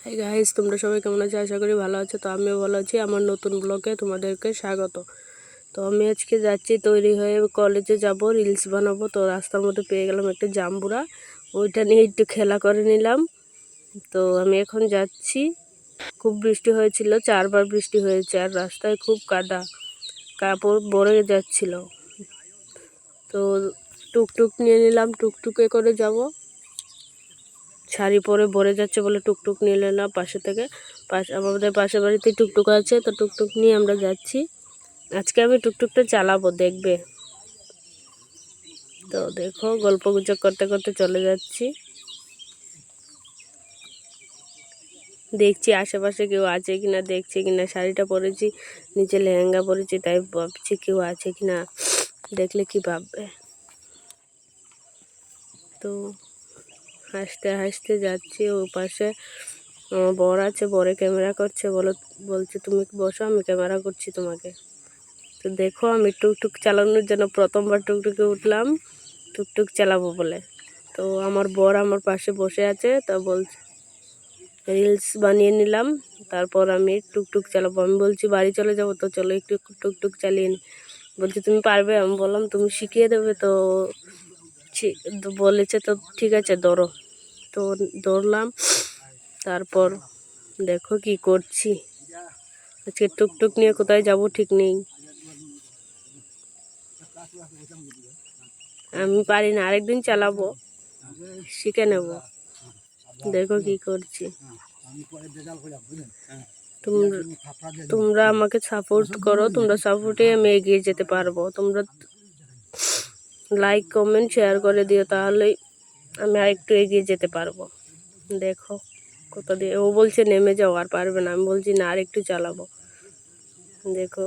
Hi guys, তোমরা সবাই কেমন আছো? আশা করি ভালো আছো। তো আমিও ভালো আছি। আমার নতুন ব্লগে তোমাদেরকে স্বাগত। তো আমি আজকে যাচ্ছি তৈরি হয়ে কলেজে যাব, রিলস বানাবো। তো রাস্তার মধ্যে পেয়ে গেলাম একটা জাম্বুরা, ওইটা নিয়ে একটু খেলা করে নিলাম। তো আমি এখন যাচ্ছি। খুব বৃষ্টি হয়েছিল, 4বার বৃষ্টি হয়েছে, আর রাস্তায় খুব কাদা, কাপড় ভরে যাচ্ছিল। তো টুকটুক নিয়ে নিলাম, টুকটুকে করে যাব। শাড়ি পরে ভরে যাচ্ছে বলে টুকটুক নিয়ে নিলাম পাশে থেকে। আমাদের পাশের বাড়িতে টুকটুক আছে, তো টুকটুক নিয়ে আমরা যাচ্ছি। আজকে আমি টুকটুকটা চালাবো, দেখবে। তো দেখো, গল্প গুজব করতে করতে চলে যাচ্ছি। দেখছি আশেপাশে কেউ আছে কিনা, দেখছি কিনা। শাড়িটা পরেছি, নিচে লেহেঙ্গা পরেছি, তাই ভাবছি কেউ আছে কিনা, দেখলে কি ভাববে। তো হাসতে হাসতে যাচ্ছি। ও পাশে আমার বর আছে, বরে ক্যামেরা করছে, বলছে তুমি বসো, আমি ক্যামেরা করছি তোমাকে। তো দেখো, আমি টুকটুক চালানোর জন্য প্রথমবার টুকটুকে উঠলাম, টুকটুক চালাবো বলে। তো আমার বর আমার পাশে বসে আছে, তা বলছে রিলস বানিয়ে নিলাম। তারপর আমি টুকটুক চালাবো। আমি বলছি বাড়ি চলে যাবো, তো চলো একটু টুকটুক চালিয়ে নি। বলছে তুমি পারবে? আমি বললাম তুমি শিখিয়ে দেবে তো। বলেছে তো ঠিক আছে ধরো। তো ধরলাম। তারপর দেখো কি করছি। আজকে টুকটুক নিয়ে কোথায় যাব ঠিক নেই। আমি পারি না, আরেকদিন চালাবো, শিখে নেব। দেখো কি করছি। তোমরা আমাকে সাপোর্ট করো, তোমরা সাপোর্টে আমি এগিয়ে যেতে পারবো। তোমরা লাইক কমেন্ট শেয়ার করে দিও, তাহলেই আমি আরেকটু এগিয়ে যেতে পারবো। দেখো কোথা দিয়ে ও বলছে নেমে যাও, আর পারবে না। আমি বলছি না, আরেকটু চালাবো। দেখো,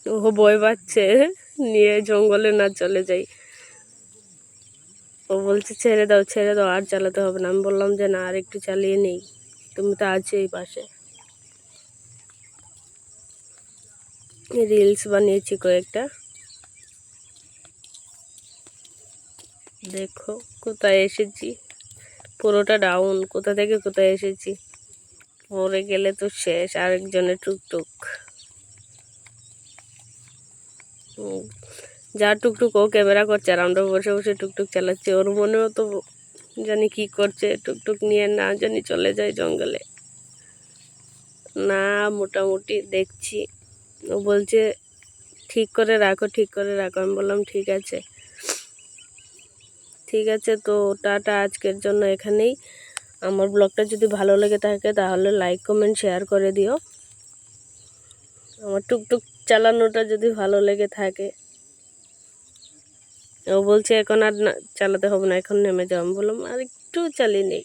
ও ভয় পাচ্ছে, নিয়ে জঙ্গলে না চলে যাই। ও বলছে ছেড়ে দাও ছেড়ে দাও, আর চালাতে হবে না। আমি বললাম যে না, আর একটু চালিয়ে নেই, তুমি তো আছো এই পাশে। রিলস বানিয়েছি কয়েকটা। দেখো কোথায় এসেছি, পুরোটা ডাউন। কোথা থেকে কোথায় এসেছি, পরে গেলে তো শেষ। আরেকজনের টুকটুক, যা টুকটুক ও ক্যামেরা করছে, আর আমরা বসে বসে টুকটুক চালাচ্ছি। ওর মনেও তো জানি কি করছে, টুকটুক নিয়ে না জানি চলে যায় জঙ্গলে। না, মোটামুটি দেখছি। ও বলছে ঠিক করে রাখো, ঠিক করে রাখো। আমি বললাম ঠিক আছে ঠিক আছে। তো টাটা, আজকের জন্য এখানেই। আমার ব্লগটা যদি ভালো লেগে থাকে তাহলে লাইক কমেন্ট শেয়ার করে দিও। আমার টুকটুক চালানোটা যদি ভালো লেগে থাকে। ও বলছে এখন আর চালাতে হবে না, এখন নেমে যাও। আমি বললাম আর একটু চালিয়ে নেই।